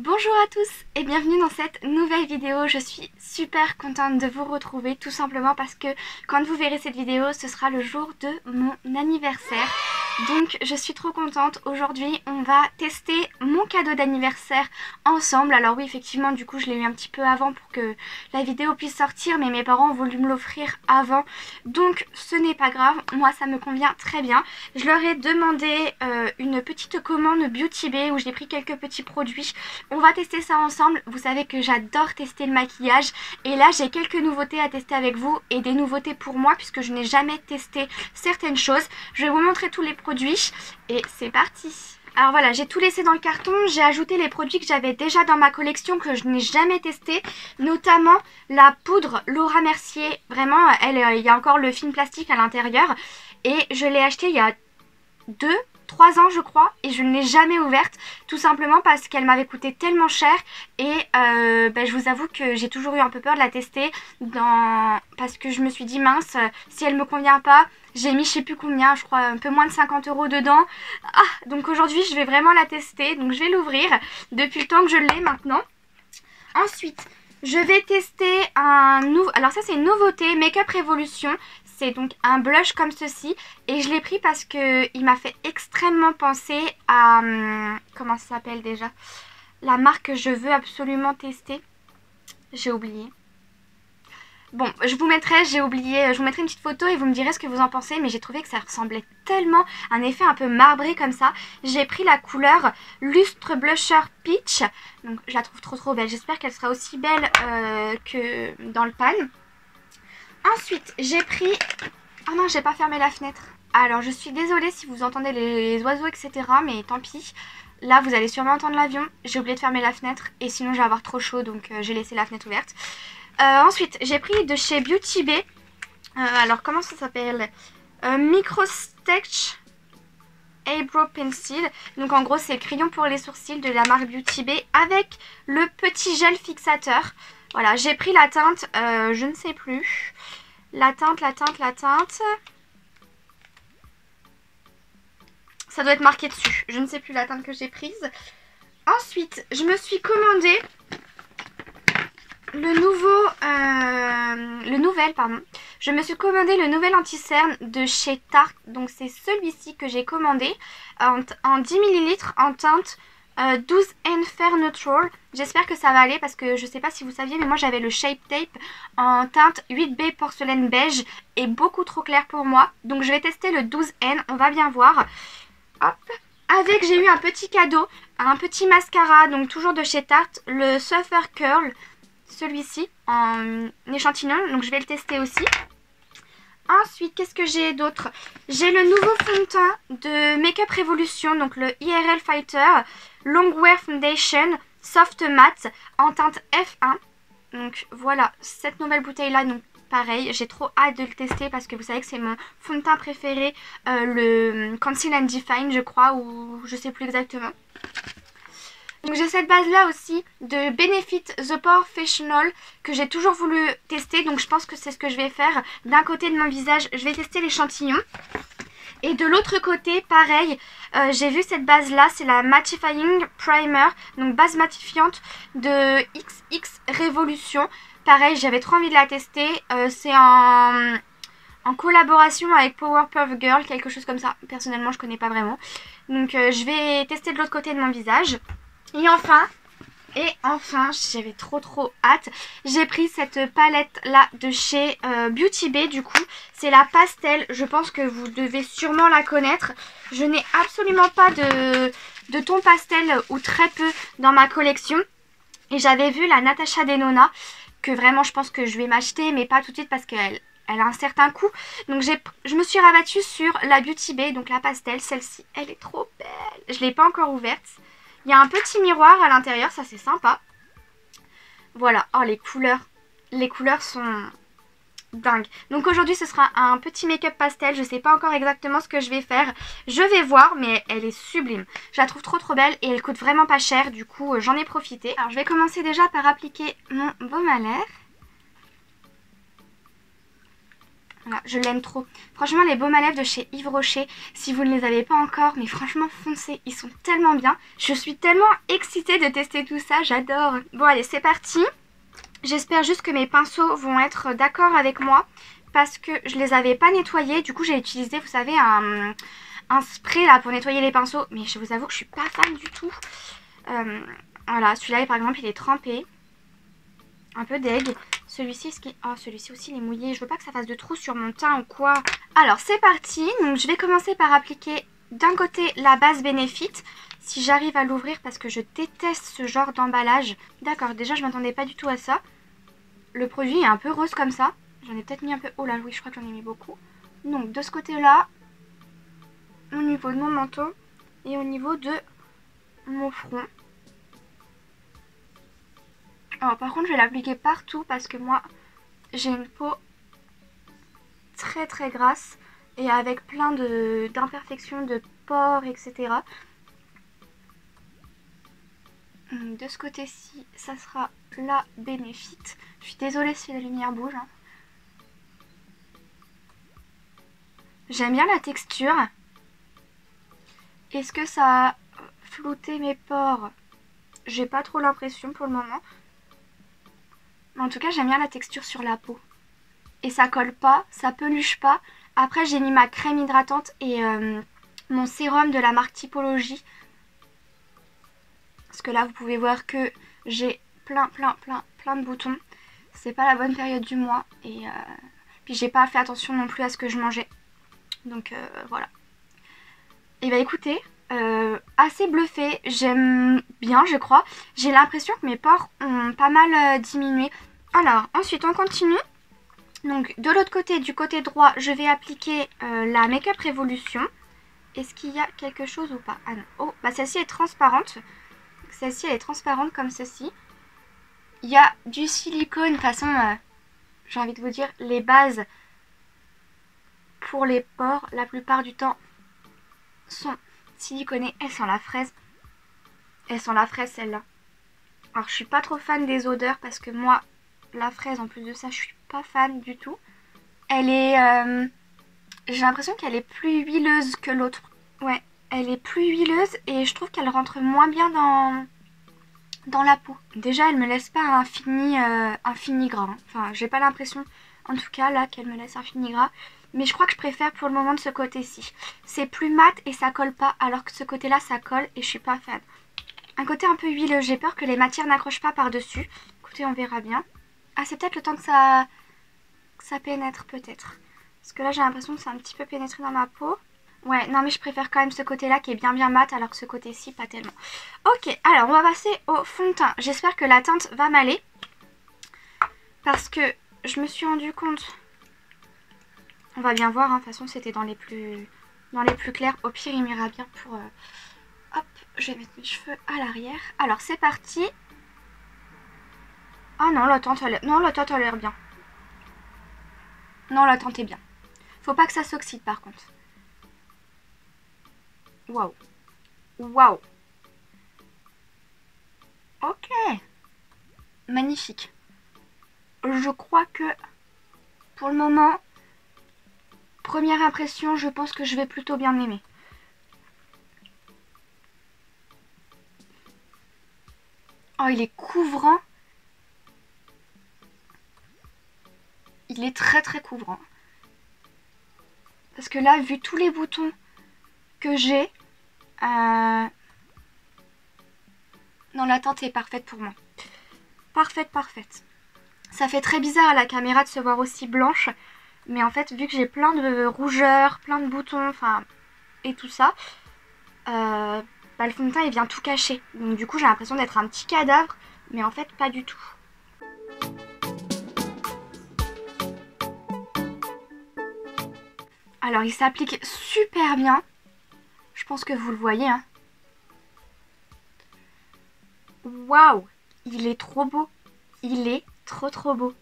Bonjour à tous et bienvenue dans cette nouvelle vidéo. Je suis super contente de vous retrouver tout simplement parce que quand vous verrez cette vidéo, ce sera le jour de mon anniversaire. Donc je suis trop contente. Aujourd'hui on va tester mon cadeau d'anniversaire ensemble. Alors oui, effectivement, du coup je l'ai eu un petit peu avant pour que la vidéo puisse sortir, mais mes parents ont voulu me l'offrir avant. Donc ce n'est pas grave, moi ça me convient très bien. Je leur ai demandé une petite commande Beauty Bay où j'ai pris quelques petits produits. On va tester ça ensemble. Vous savez que j'adore tester le maquillage et là j'ai quelques nouveautés à tester avec vous et des nouveautés pour moi puisque je n'ai jamais testé certaines choses. Je vais vous montrer tous les produits et c'est parti. Alors voilà, j'ai tout laissé dans le carton, j'ai ajouté les produits que j'avais déjà dans ma collection que je n'ai jamais testé, notamment la poudre Laura Mercier. Vraiment, il y a encore le film plastique à l'intérieur et je l'ai acheté il y a 3 ans je crois et je ne l'ai jamais ouverte tout simplement parce qu'elle m'avait coûté tellement cher et je vous avoue que j'ai toujours eu un peu peur de la tester parce que je me suis dit mince, si elle me convient pas, j'ai mis je sais plus combien, je crois un peu moins de 50 € dedans. Donc aujourd'hui je vais vraiment la tester, donc je vais l'ouvrir depuis le temps que je l'ai maintenant. Ensuite je vais tester un nouveau, alors ça c'est une nouveauté, Make Up Revolution. C'est donc un blush comme ceci et je l'ai pris parce que il m'a fait extrêmement penser à, comment ça s'appelle déjà, la marque que je veux absolument tester, j'ai oublié. Bon, je vous mettrai une petite photo et vous me direz ce que vous en pensez, mais j'ai trouvé que ça ressemblait tellement à un effet un peu marbré comme ça. J'ai pris la couleur Lustre Blusher Peach, donc je la trouve trop belle, j'espère qu'elle sera aussi belle que dans le pan. Ensuite, j'ai pris... Oh non, j'ai pas fermé la fenêtre. Alors, je suis désolée si vous entendez les oiseaux, etc. Mais tant pis. Là, vous allez sûrement entendre l'avion. J'ai oublié de fermer la fenêtre. Et sinon, je vais avoir trop chaud. Donc, j'ai laissé la fenêtre ouverte. Ensuite, j'ai pris de chez Beauty Bay. Alors, comment ça s'appelle, Micro Stitch Eyebrow Pencil. Donc, en gros, c'est le crayon pour les sourcils de la marque Beauty Bay avec le petit gel fixateur. Voilà, j'ai pris la teinte, je ne sais plus. La teinte. Ça doit être marqué dessus. Je ne sais plus la teinte que j'ai prise. Ensuite, je me suis commandé Je me suis commandé le nouvel anti-cerne de chez Tarte. Donc c'est celui-ci que j'ai commandé en 10 ml en teinte 12N Fair Neutral. J'espère que ça va aller parce que je sais pas si vous saviez, mais moi j'avais le Shape Tape en teinte 8B porcelaine beige et beaucoup trop clair pour moi. Donc je vais tester le 12N, on va bien voir. Hop. Avec, j'ai eu un petit cadeau, un petit mascara, donc toujours de chez Tarte, le Surfer Curl, celui-ci en échantillon, donc je vais le tester aussi. Ensuite, qu'est-ce que j'ai d'autre? J'ai le nouveau fond de teint de Make Up Revolution, donc le IRL Fighter Longwear Foundation Soft Matte en teinte F1. Donc voilà, cette nouvelle bouteille là, donc pareil, j'ai trop hâte de le tester parce que vous savez que c'est mon fond de teint préféré, le Conceal and Define je crois, ou je sais plus exactement. Donc j'ai cette base là aussi de Benefit The Professional que j'ai toujours voulu tester, donc je pense que c'est ce que je vais faire. D'un côté de mon visage, je vais tester l'échantillon. Et de l'autre côté, pareil, j'ai vu cette base là, c'est la Mattifying Primer, donc base matifiante de XX Revolution. Pareil, j'avais trop envie de la tester, c'est en collaboration avec Powerpuff Girl, quelque chose comme ça. Personnellement, je connais pas vraiment. Donc je vais tester de l'autre côté de mon visage. Et enfin, j'avais trop hâte, j'ai pris cette palette là de chez Beauty Bay. Du coup c'est la pastel, je pense que vous devez sûrement la connaître. Je n'ai absolument pas de ton pastel ou très peu dans ma collection. Et j'avais vu la Natasha Denona que vraiment je pense que je vais m'acheter, mais pas tout de suite parce qu'elle a un certain coût. Donc je me suis rabattue sur la Beauty Bay, donc la pastel, celle-ci, elle est trop belle. Je ne l'ai pas encore ouverte. Il y a un petit miroir à l'intérieur, ça c'est sympa. Voilà, oh les couleurs sont dingues. Donc aujourd'hui ce sera un petit make-up pastel, je sais pas encore exactement ce que je vais faire. Je vais voir, mais elle est sublime. Je la trouve trop belle et elle coûte vraiment pas cher, du coup j'en ai profité. Alors je vais commencer déjà par appliquer mon baume à lèvres. Voilà, je l'aime trop. Franchement, les baumes à lèvres de chez Yves Rocher, si vous ne les avez pas encore, mais franchement, foncez, ils sont tellement bien. Je suis tellement excitée de tester tout ça, j'adore. Bon, allez, c'est parti. J'espère juste que mes pinceaux vont être d'accord avec moi parce que je les avais pas nettoyés. Du coup, j'ai utilisé, vous savez, un spray là pour nettoyer les pinceaux. Mais je vous avoue que je suis pas fan du tout. Voilà, celui-là, par exemple, il est trempé. Un peu deg. Celui-ci, oh, celui-ci aussi, il est mouillé. Je veux pas que ça fasse de trous sur mon teint ou quoi. Alors, c'est parti. Donc, je vais commencer par appliquer d'un côté la base Benefit. Si j'arrive à l'ouvrir parce que je déteste ce genre d'emballage. D'accord, déjà, je m'attendais pas du tout à ça. Le produit est un peu rose comme ça. J'en ai peut-être mis un peu... Oh là, oui, je crois que j'en ai mis beaucoup. Donc, de ce côté-là, au niveau de mon menton et au niveau de mon front. Alors par contre je vais l'appliquer partout parce que moi j'ai une peau très très grasse et avec plein d'imperfections, de pores, etc. De ce côté-ci ça sera la Benefit. Je suis désolée si la lumière bouge. Hein. J'aime bien la texture. Est-ce que ça a flouté mes pores? J'ai pas trop l'impression pour le moment. Mais en tout cas j'aime bien la texture sur la peau. Et ça colle pas, ça peluche pas. Après j'ai mis ma crème hydratante et mon sérum de la marque Typologie. Parce que là vous pouvez voir que j'ai plein de boutons. C'est pas la bonne période du mois. Et puis j'ai pas fait attention non plus à ce que je mangeais. Donc voilà. Et bah écoutez, assez bluffé, j'aime bien je crois. J'ai l'impression que mes pores ont pas mal diminué. Alors ensuite on continue. Donc de l'autre côté, du côté droit, je vais appliquer la Make-up Révolution. Est-ce qu'il y a quelque chose ou pas? Ah non. Oh, bah celle-ci est transparente. Celle-ci elle est transparente comme ceci. Il y a du silicone, de toute façon, j'ai envie de vous dire, les bases pour les pores, la plupart du temps, sont siliconées. Elles sont la fraise. Elles sont la fraise celle-là. Alors je suis pas trop fan des odeurs parce que moi, la fraise en plus de ça, je suis pas fan du tout. Elle est... j'ai l'impression qu'elle est plus huileuse que l'autre. Ouais, elle est plus huileuse et je trouve qu'elle rentre moins bien dans la peau. Déjà, elle me laisse pas un fini gras. Hein. Enfin, j'ai pas l'impression, en tout cas, là, qu'elle me laisse un fini gras. Mais je crois que je préfère pour le moment de ce côté-ci. C'est plus mat et ça colle pas, alors que ce côté-là, ça colle et je suis pas fan. Un côté un peu huileux, j'ai peur que les matières n'accrochent pas par-dessus. Écoutez, on verra bien. Ah, c'est peut-être le temps que ça pénètre, peut-être. Parce que là, j'ai l'impression que c'est un petit peu pénétré dans ma peau. Ouais, non mais je préfère quand même ce côté-là qui est bien mat, alors que ce côté-ci, pas tellement. Ok, alors on va passer au fond de teint. J'espère que la teinte va m'aller. Parce que je me suis rendu compte... On va bien voir, hein. De toute façon c'était dans les plus clairs. Au pire, il m'ira bien pour... Hop, je vais mettre mes cheveux à l'arrière. Alors c'est parti. Ah non, la teinte a l'air... Non, la teinte a l'air bien. Non, la teinte est bien. Faut pas que ça s'oxyde par contre. Waouh. Waouh. Ok. Magnifique. Je crois que pour le moment, première impression, je pense que je vais plutôt bien aimer. Oh, il est couvrant. Il est très couvrant. Parce que là, vu tous les boutons que j'ai, non, la teinte est parfaite pour moi. Parfaite. Ça fait très bizarre à la caméra de se voir aussi blanche. Mais en fait, vu que j'ai plein de rougeurs, plein de boutons, enfin, et tout ça, bah, le fond de teint, il vient tout cacher. Donc du coup, j'ai l'impression d'être un petit cadavre, mais en fait, pas du tout. Alors, il s'applique super bien. Je pense que vous le voyez, hein. Waouh! Il est trop beau. Il est trop beau.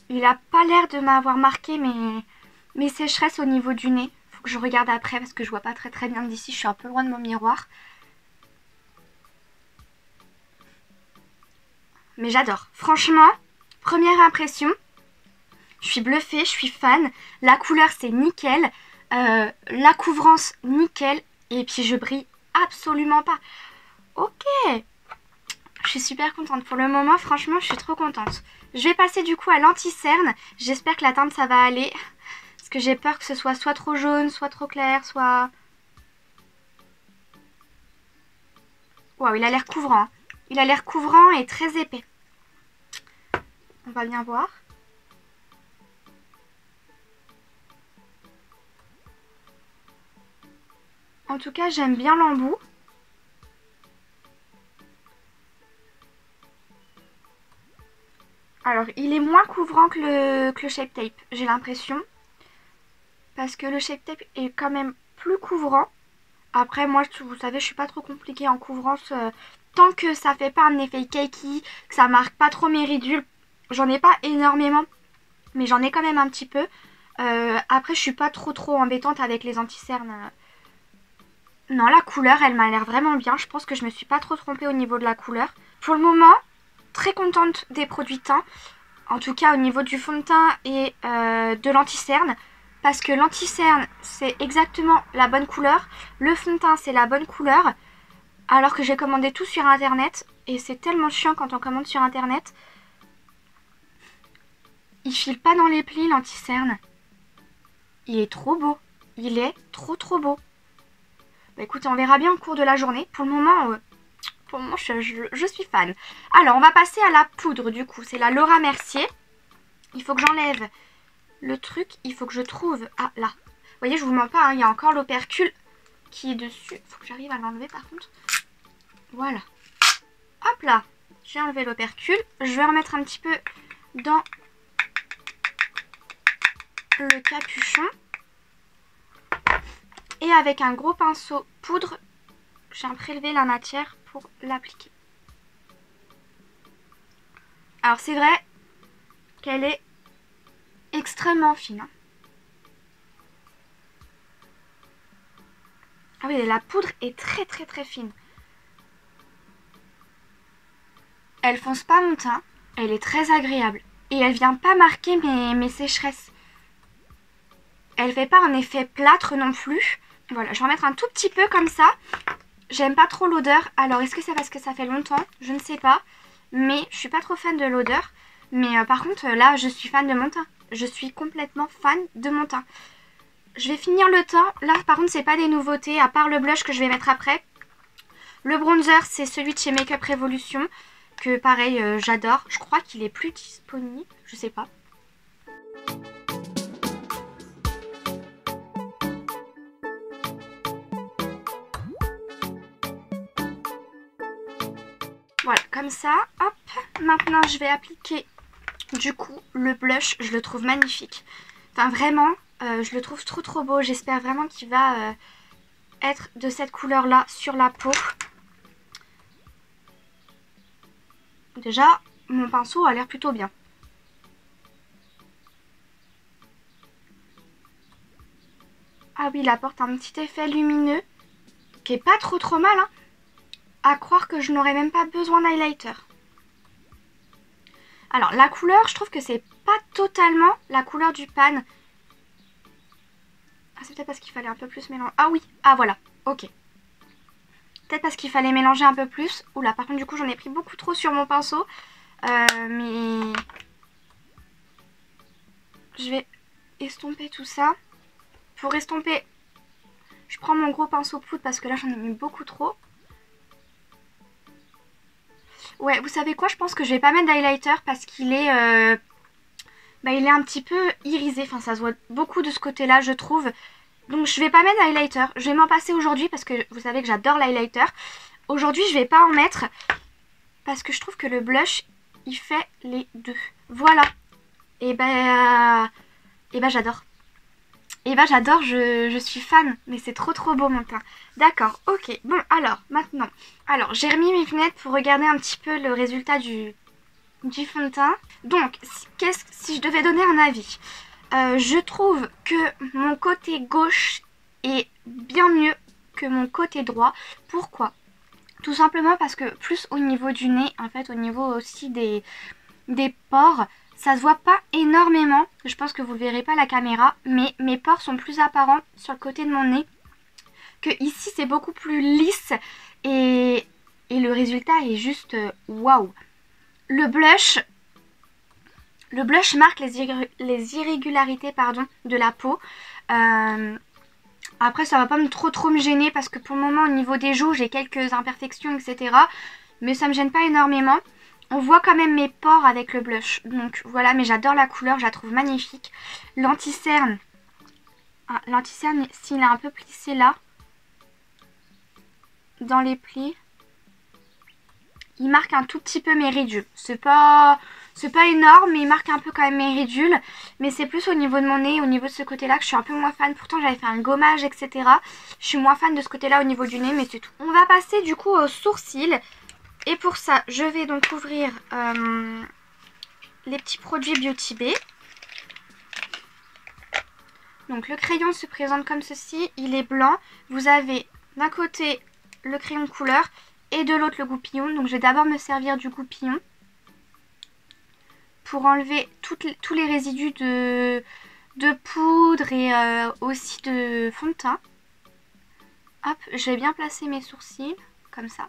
Il a pas l'air de m'avoir marqué mes sécheresses au niveau du nez. Faut que je regarde après parce que je vois pas très bien d'ici. Je suis un peu loin de mon miroir. Mais j'adore. Franchement, première impression, Je suis bluffée, je suis fan. La couleur c'est nickel. La couvrance nickel. Et puis je brille absolument pas. Ok. Je suis super contente. Pour le moment, franchement, je suis trop contente. Je vais passer du coup à l'anti-cerne. J'espère que la teinte ça va aller. Parce que j'ai peur que ce soit trop jaune, soit trop clair, soit... Waouh, il a l'air couvrant. Il a l'air couvrant et très épais. On va bien voir. En tout cas, j'aime bien l'embout. Alors, il est moins couvrant que le Shape Tape, j'ai l'impression. Parce que le Shape Tape est quand même plus couvrant. Après, moi, vous savez, je suis pas trop compliquée en couvrance. Tant que ça fait pas un effet cakey, que ça marque pas trop mes ridules. J'en ai pas énormément, mais j'en ai quand même un petit peu. Après, je suis pas trop embêtante avec les anti-cernes. Non, la couleur, elle m'a l'air vraiment bien. Je pense que je me suis pas trop trompée au niveau de la couleur. Pour le moment, très contente des produits teint. En tout cas, au niveau du fond de teint et de l'anti-cerne. Parce que l'anti-cerne, c'est exactement la bonne couleur. Le fond de teint, c'est la bonne couleur. Alors que j'ai commandé tout sur internet. Et c'est tellement chiant quand on commande sur internet. Il file pas dans les plis, l'anti-cerne. Il est trop beau. Il est trop beau. Bah écoutez, on verra bien au cours de la journée. Pour le moment, je suis fan. Alors, on va passer à la poudre du coup. C'est la Laura Mercier. Il faut que j'enlève le truc. Il faut que je trouve... Ah, là. Vous voyez, je vous mens pas, hein, il y a encore l'opercule qui est dessus. Il faut que j'arrive à l'enlever par contre. Voilà. Hop là. J'ai enlevé l'opercule. Je vais remettre un petit peu dans le capuchon. Et avec un gros pinceau poudre, j'ai prélevé la matière pour l'appliquer. Alors c'est vrai qu'elle est extrêmement fine. Hein. Ah oui, la poudre est très fine. Elle fonce pas mon teint, elle est très agréable. Et elle vient pas marquer mes sécheresses. Elle fait pas un effet plâtre non plus. Voilà, je vais en mettre un tout petit peu comme ça. J'aime pas trop l'odeur. Alors, est-ce que c'est parce que ça fait longtemps? Je ne sais pas. Mais je suis pas trop fan de l'odeur. Mais par contre, là, je suis fan de mon teint. Je suis complètement fan de mon teint. Je vais finir le teint. Là, par contre, c'est pas des nouveautés, à part le blush que je vais mettre après. Le bronzer, c'est celui de chez Make Up Revolution. Que pareil, j'adore. Je crois qu'il est plus disponible. Je sais pas. Voilà, comme ça, hop. Maintenant, je vais appliquer, du coup, le blush. Je le trouve magnifique. Enfin, vraiment, je le trouve trop beau. J'espère vraiment qu'il va être de cette couleur-là sur la peau. Déjà, mon pinceau a l'air plutôt bien. Ah oui, il apporte un petit effet lumineux qui est pas trop mal, hein. À croire que je n'aurais même pas besoin d'highlighter. Alors, la couleur, je trouve que c'est pas totalement la couleur du pan. Ah, c'est peut-être parce qu'il fallait un peu plus mélanger. Ah oui, ah voilà, ok. Peut-être parce qu'il fallait mélanger un peu plus. Oula, par contre, du coup, j'en ai pris beaucoup trop sur mon pinceau. Mais... je vais estomper tout ça. Pour estomper, je prends mon gros pinceau poudre parce que là, j'en ai mis beaucoup trop. Ouais, vous savez quoi? Je pense que je vais pas mettre d'highlighter parce qu'il est... il est un petit peu irisé. Enfin, ça se voit beaucoup de ce côté-là, je trouve. Donc, je vais pas mettre d'highlighter. Je vais m'en passer aujourd'hui parce que vous savez que j'adore l'highlighter. Aujourd'hui, je vais pas en mettre parce que je trouve que le blush, il fait les deux. Voilà. Et j'adore. Et j'adore, je suis fan. Mais c'est trop beau mon teint. D'accord, ok. Bon, alors, maintenant. Alors, j'ai remis mes lunettes pour regarder un petit peu le résultat du fond de teint. Donc, si je devais donner un avis, je trouve que mon côté gauche est bien mieux que mon côté droit. Pourquoi? Tout simplement parce que plus au niveau du nez, en fait, au niveau aussi des pores, Ça se voit pas énormément, je pense que vous le verrez pas à la caméra, mais mes pores sont plus apparents sur le côté de mon nez. Que ici c'est beaucoup plus lisse et le résultat est juste waouh. Le blush marque les irrégularités de la peau. Après ça va pas trop me gêner parce que pour le moment au niveau des joues j'ai quelques imperfections etc. Mais ça me gêne pas énormément. On voit quand même mes pores avec le blush. Donc voilà, mais j'adore la couleur, je la trouve magnifique. L'anti-cerne. Ah, l'anti-cerne s'il est un peu plissé là. Dans les plis. Il marque un tout petit peu mes ridules. C'est pas énorme, mais il marque un peu quand même mes ridules. Mais c'est plus au niveau de mon nez, au niveau de ce côté-là que je suis un peu moins fan. Pourtant j'avais fait un gommage, etc. Je suis moins fan de ce côté-là au niveau du nez, mais c'est tout. On va passer du coup aux sourcils. Et pour ça, je vais donc ouvrir les petits produits Beauty Bay. Donc le crayon se présente comme ceci. Il est blanc. Vous avez d'un côté le crayon couleur et de l'autre le goupillon. Donc je vais d'abord me servir du goupillon pour enlever tous les résidus de poudre et aussi de fond de teint. Hop, je vais bien placer mes sourcils comme ça.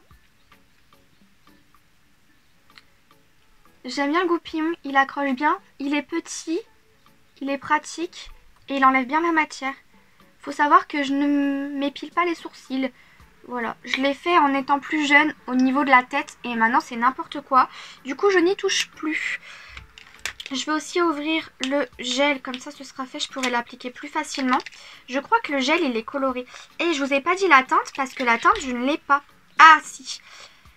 J'aime bien le goupillon, il accroche bien, il est petit, il est pratique et il enlève bien la matière. Faut savoir que je ne m'épile pas les sourcils. Voilà, je l'ai fait en étant plus jeune au niveau de la tête et maintenant c'est n'importe quoi. Du coup je n'y touche plus. Je vais aussi ouvrir le gel, comme ça ce sera fait, je pourrai l'appliquer plus facilement. Je crois que le gel il est coloré. Et je vous ai pas dit la teinte parce que la teinte je ne l'ai pas. Ah si,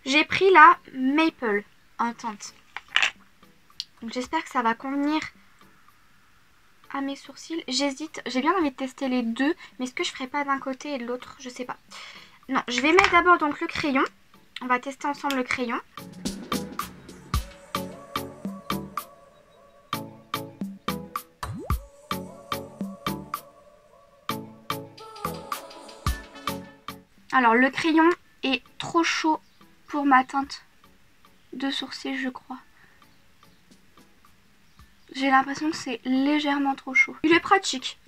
j'ai pris la Maple en teinte. Donc j'espère que ça va convenir à mes sourcils. J'hésite, j'ai bien envie de tester les deux, mais est-ce que je ferai pas d'un côté et de l'autre? Je sais pas. Non, je vais mettre d'abord donc le crayon. On va tester ensemble le crayon. Alors le crayon est trop chaud pour ma teinte de sourcils je crois. J'ai l'impression que c'est légèrement trop chaud. Il est pratique.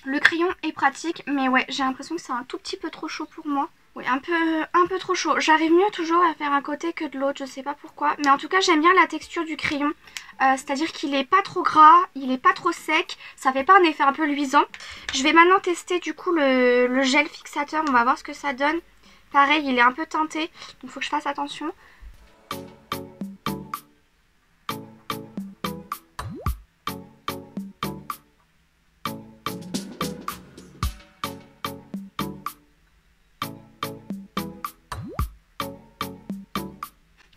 Le crayon est pratique, mais ouais, j'ai l'impression que c'est un tout petit peu trop chaud pour moi. Oui, un peu trop chaud. J'arrive mieux toujours à faire un côté que de l'autre, je sais pas pourquoi. Mais en tout cas, j'aime bien la texture du crayon. C'est-à-dire qu'il est pas trop gras, il est pas trop sec. Ça fait pas un effet un peu luisant. Je vais maintenant tester du coup le gel fixateur. On va voir ce que ça donne. Pareil, il est un peu teinté, donc il faut que je fasse attention.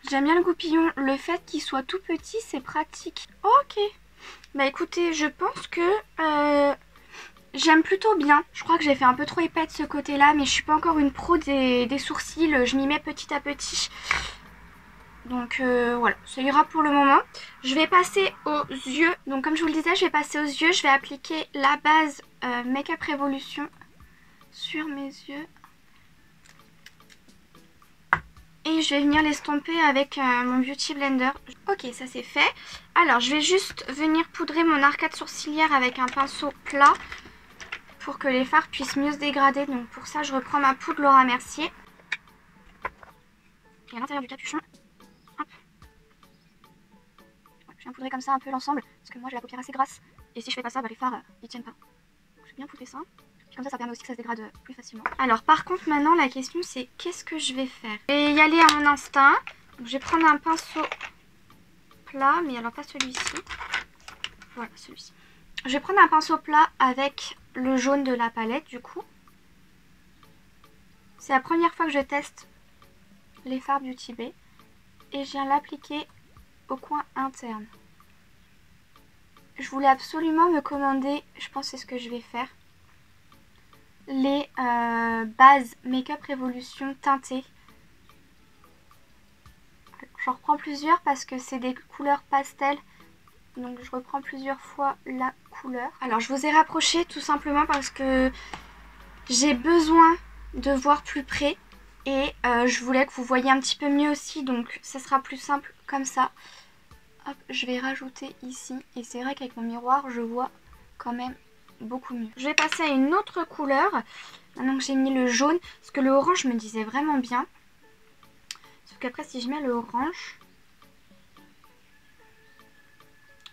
J'aime bien le goupillon, le fait qu'il soit tout petit c'est pratique. Ok, bah écoutez, je pense que j'aime plutôt bien. Je crois que j'ai fait un peu trop épais de ce côté là, mais je suis pas encore une pro des sourcils, je m'y mets petit à petit. Donc voilà, ça ira pour le moment. Je vais passer aux yeux, donc comme je vous le disais, je vais passer aux yeux. Je vais appliquer la base Make Up Revolution sur mes yeux. Et je vais venir l'estomper avec mon Beauty Blender. Ok, ça c'est fait. Alors, je vais juste venir poudrer mon arcade sourcilière avec un pinceau plat pour que les fards puissent mieux se dégrader. Donc pour ça, je reprends ma poudre Laura Mercier. Et à l'intérieur du capuchon, hop. Ouais, je viens poudrer comme ça un peu l'ensemble parce que moi j'ai la paupière assez grasse. Et si je fais pas ça, bah, les fards ils tiennent pas. Donc je vais bien poudrer ça. Comme ça permet aussi que ça se dégrade plus facilement. Alors par contre maintenant la question c'est qu'est-ce que je vais faire? Je vais y aller à mon instinct. Donc, je vais prendre un pinceau plat, mais alors pas celui-ci. Voilà celui-ci. Je vais prendre un pinceau plat avec le jaune de la palette du coup. C'est la première fois que je teste les fards Beauty Bay. Et je viens l'appliquer au coin interne. Je voulais absolument me commander, je pense que c'est ce que je vais faire, les bases Make Up Revolution teintées. J'en reprends plusieurs parce que c'est des couleurs pastel. Donc je reprends plusieurs fois la couleur. Alors je vous ai rapproché tout simplement parce que j'ai besoin de voir plus près. Et je voulais que vous voyiez un petit peu mieux aussi. Donc ça sera plus simple comme ça. Hop, je vais rajouter ici. Et c'est vrai qu'avec mon miroir, je vois quand même beaucoup mieux. Je vais passer à une autre couleur. Maintenant que j'ai mis le jaune, parce que le orange me disait vraiment bien. Sauf qu'après, si je mets le orange,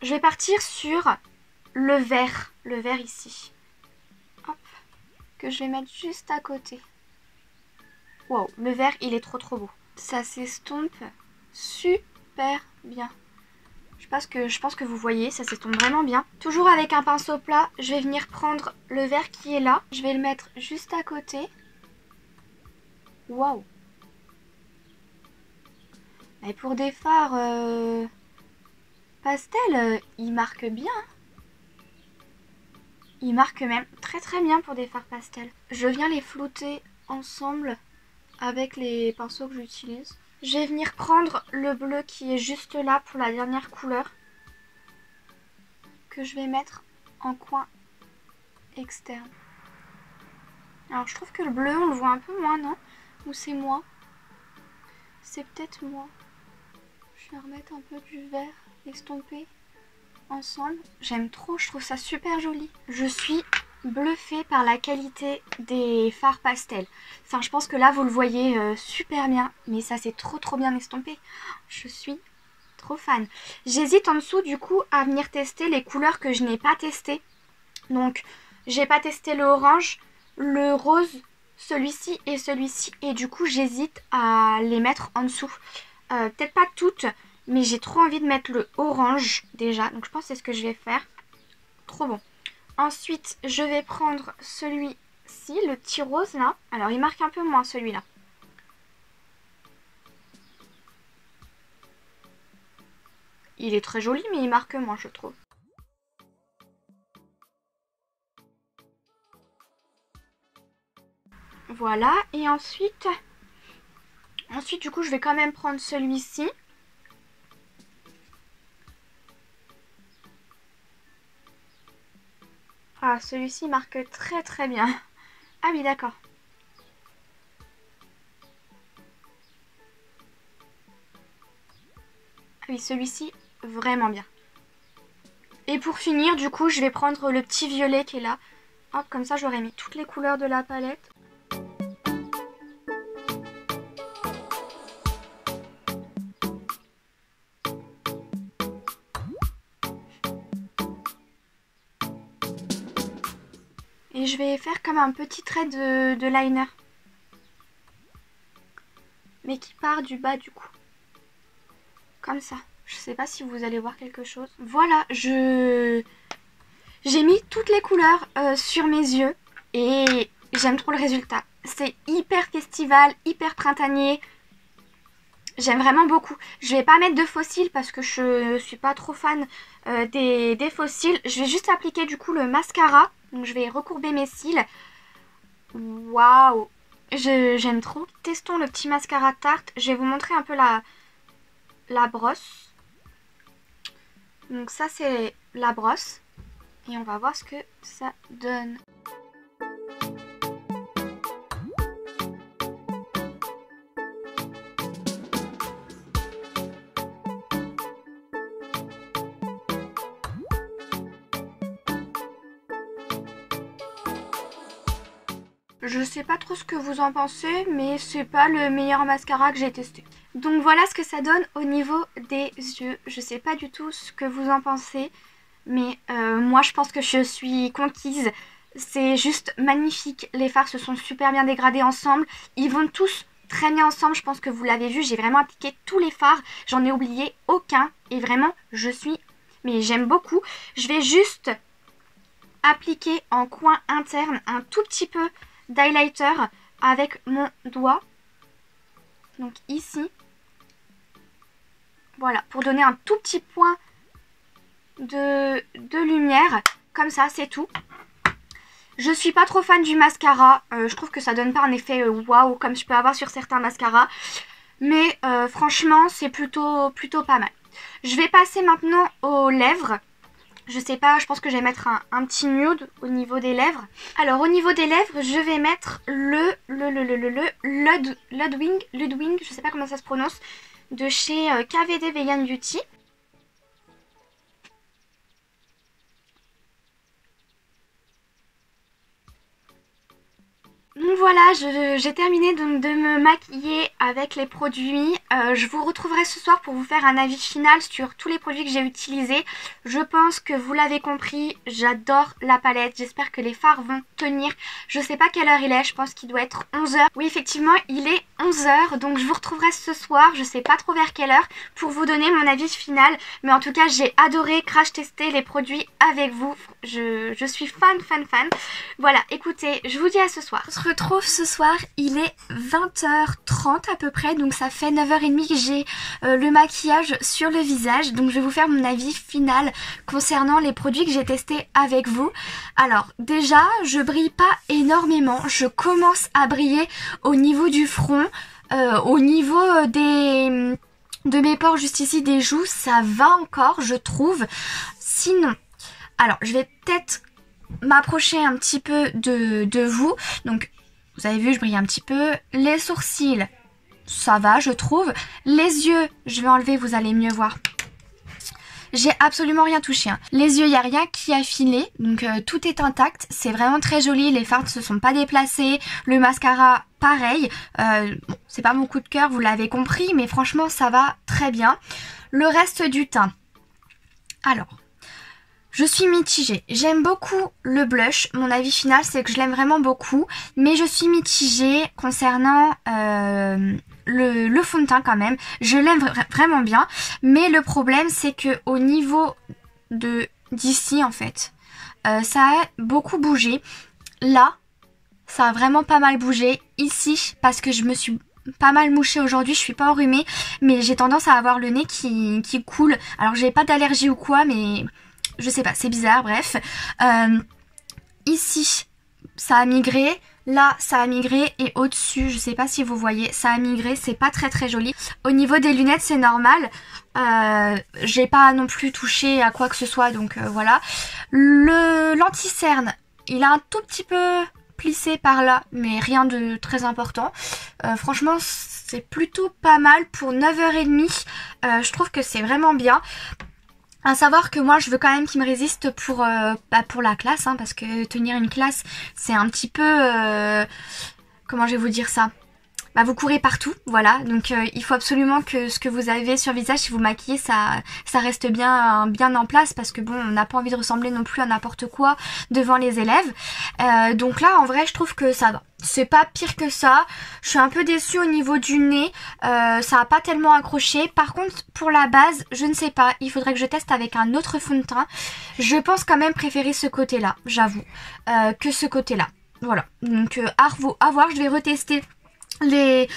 je vais partir sur le vert ici. Hop, que je vais mettre juste à côté. Wow, le vert, il est trop beau. Ça s'estompe super bien. Je pense que vous voyez, ça s'estompe vraiment bien. Toujours avec un pinceau plat, je vais venir prendre le vert qui est là. Je vais le mettre juste à côté. Waouh. Et pour des fards pastel, il marque bien. Il marque même très bien pour des fards pastel. Je viens les flouter ensemble avec les pinceaux que j'utilise. Je vais venir prendre le bleu qui est juste là pour la dernière couleur. Que je vais mettre en coin externe. Alors je trouve que le bleu on le voit un peu moins, non? Ou c'est moi? C'est peut-être moi. Je vais remettre un peu du vert estompé ensemble. J'aime trop, je trouve ça super joli. Je suis bluffée par la qualité des fards pastel. Enfin je pense que là vous le voyez super bien. Mais ça c'est trop bien estompé. Je suis trop fan. J'hésite en dessous du coup à venir tester les couleurs que je n'ai pas testées. Donc j'ai pas testé le orange, le rose, celui-ci et celui-ci. Et du coup j'hésite à les mettre en dessous. Peut-être pas toutes, mais j'ai trop envie de mettre le orange déjà. Donc je pense que c'est ce que je vais faire. Trop bon. Ensuite je vais prendre celui-ci, le petit rose là. Alors il marque un peu moins celui-là. Il est très joli mais il marque moins je trouve. Voilà, et ensuite du coup je vais quand même prendre celui-ci. Ah, celui-ci marque très bien. Ah oui, d'accord. Ah oui, celui-ci, vraiment bien. Et pour finir, du coup, je vais prendre le petit violet qui est là. Hop, comme ça, j'aurai mis toutes les couleurs de la palette. Et je vais faire comme un petit trait de liner. Mais qui part du bas du coup. Comme ça. Je sais pas si vous allez voir quelque chose. Voilà, j'ai mis toutes les couleurs sur mes yeux. Et j'aime trop le résultat. C'est hyper festival, hyper printanier. J'aime vraiment beaucoup. Je vais pas mettre de faux cils parce que je suis pas trop fan des faux cils. Je vais juste appliquer du coup le mascara. Donc je vais recourber mes cils. Waouh! J'aime trop. Testons le petit mascara Tarte. Je vais vous montrer un peu la brosse. Donc ça c'est la brosse. Et on va voir ce que ça donne. Je sais pas trop ce que vous en pensez, mais c'est pas le meilleur mascara que j'ai testé. Donc voilà ce que ça donne au niveau des yeux. Je sais pas du tout ce que vous en pensez, mais moi je pense que je suis conquise. C'est juste magnifique. Les fards se sont super bien dégradés ensemble. Ils vont tous très bien ensemble. Je pense que vous l'avez vu, j'ai vraiment appliqué tous les fards. J'en ai oublié aucun. Et vraiment, mais j'aime beaucoup. Je vais juste appliquer en coin interne un tout petit peu d'highlighter avec mon doigt. Donc ici. Voilà, pour donner un tout petit point de lumière. Comme ça, c'est tout. Je suis pas trop fan du mascara. Je trouve que ça donne pas un effet waouh comme je peux avoir sur certains mascaras. Mais franchement, c'est plutôt pas mal. Je vais passer maintenant aux lèvres. Je sais pas, je pense que je vais mettre un petit nude au niveau des lèvres. Alors au niveau des lèvres, je vais mettre le Ludwig, je sais pas comment ça se prononce, de chez KVD Vegan Beauty. Donc voilà, j'ai terminé donc de me maquiller avec les produits. Je vous retrouverai ce soir pour vous faire un avis final sur tous les produits que j'ai utilisés. Je pense que vous l'avez compris, j'adore la palette. J'espère que les fards vont tenir. Je sais pas quelle heure il est, je pense qu'il doit être 11 h. Oui, effectivement, il est 11 h. Donc je vous retrouverai ce soir, je sais pas trop vers quelle heure, pour vous donner mon avis final. Mais en tout cas, j'ai adoré crash tester les produits avec vous. Je suis fan. Voilà, écoutez, je vous dis à ce soir. On se retrouve ce soir, il est 20 h 30 à peu près, donc ça fait 9 h 30 que j'ai le maquillage sur le visage. Donc je vais vous faire mon avis final concernant les produits que j'ai testés avec vous. Alors déjà, je brille pas énormément, je commence à briller au niveau du front, au niveau de mes pores juste ici des joues, ça va encore je trouve. Sinon, alors je vais peut-être m'approcher un petit peu de vous. Donc vous avez vu, je brille un petit peu. Les sourcils, ça va je trouve. Les yeux, je vais enlever, vous allez mieux voir. J'ai absolument rien touché. Les yeux, il n'y a rien qui a filé. Donc tout est intact. C'est vraiment très joli. Les fards ne se sont pas déplacés. Le mascara, pareil. Bon, c'est pas mon coup de cœur, vous l'avez compris. Mais franchement, ça va très bien. Le reste du teint. Alors, je suis mitigée. J'aime beaucoup le blush. Mon avis final, c'est que je l'aime vraiment beaucoup. Mais je suis mitigée concernant le fond de teint quand même. Je l'aime vraiment bien. Mais le problème, c'est que au niveau d'ici, en fait, ça a beaucoup bougé. Là, ça a vraiment pas mal bougé. Ici, parce que je me suis pas mal mouchée aujourd'hui, je suis pas enrhumée. Mais j'ai tendance à avoir le nez qui coule. Alors, j'ai pas d'allergie ou quoi, mais je sais pas, c'est bizarre, bref. Ici, ça a migré. Là, ça a migré. Et au-dessus, je sais pas si vous voyez, ça a migré. C'est pas très joli. Au niveau des lunettes, c'est normal. J'ai pas non plus touché à quoi que ce soit. Donc voilà. Le l'anti-cerne, il a un tout petit peu plissé par là. Mais rien de très important. Franchement, c'est plutôt pas mal pour 9 h 30. Je trouve que c'est vraiment bien. À savoir que moi je veux quand même qu'il me résiste pour la classe, parce que tenir une classe c'est un petit peu, comment je vais vous dire ça, vous courez partout, voilà, donc il faut absolument que ce que vous avez sur le visage, si vous maquillez, ça reste bien en place, parce que bon, on n'a pas envie de ressembler non plus à n'importe quoi devant les élèves. Donc là en vrai je trouve que ça va. C'est pas pire que ça. Je suis un peu déçue au niveau du nez. Ça a pas tellement accroché. Par contre, pour la base, je ne sais pas. Il faudrait que je teste avec un autre fond de teint. Je pense quand même préférer ce côté-là, j'avoue, que ce côté-là. Voilà. Donc, à voir. Je vais retester les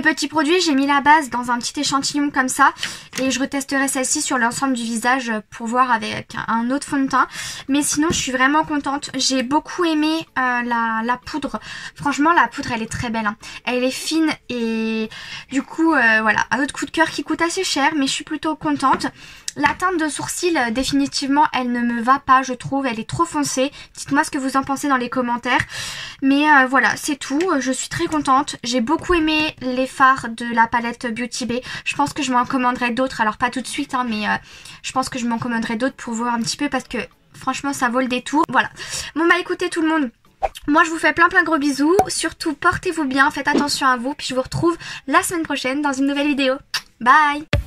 petits produits. J'ai mis la base dans un petit échantillon comme ça. Et je retesterai celle-ci sur l'ensemble du visage pour voir avec un autre fond de teint. Mais sinon, je suis vraiment contente. J'ai beaucoup aimé la poudre. Franchement, la poudre, elle est très belle. Elle est fine et du coup, voilà. Un autre coup de cœur qui coûte assez cher, mais je suis plutôt contente. La teinte de sourcils, définitivement, elle ne me va pas, je trouve. Elle est trop foncée. Dites-moi ce que vous en pensez dans les commentaires. Mais voilà, c'est tout. Je suis très contente. J'ai beaucoup aimé les fards de la palette Beauty Bay. Je pense que je m'en commanderai d'autres. Alors, pas tout de suite, mais je pense que je m'en commanderai d'autres pour voir un petit peu parce que franchement, ça vaut le détour. Voilà. Bon, écoutez tout le monde. Moi, je vous fais plein gros bisous. Surtout, portez-vous bien, faites attention à vous. Puis je vous retrouve la semaine prochaine dans une nouvelle vidéo. Bye!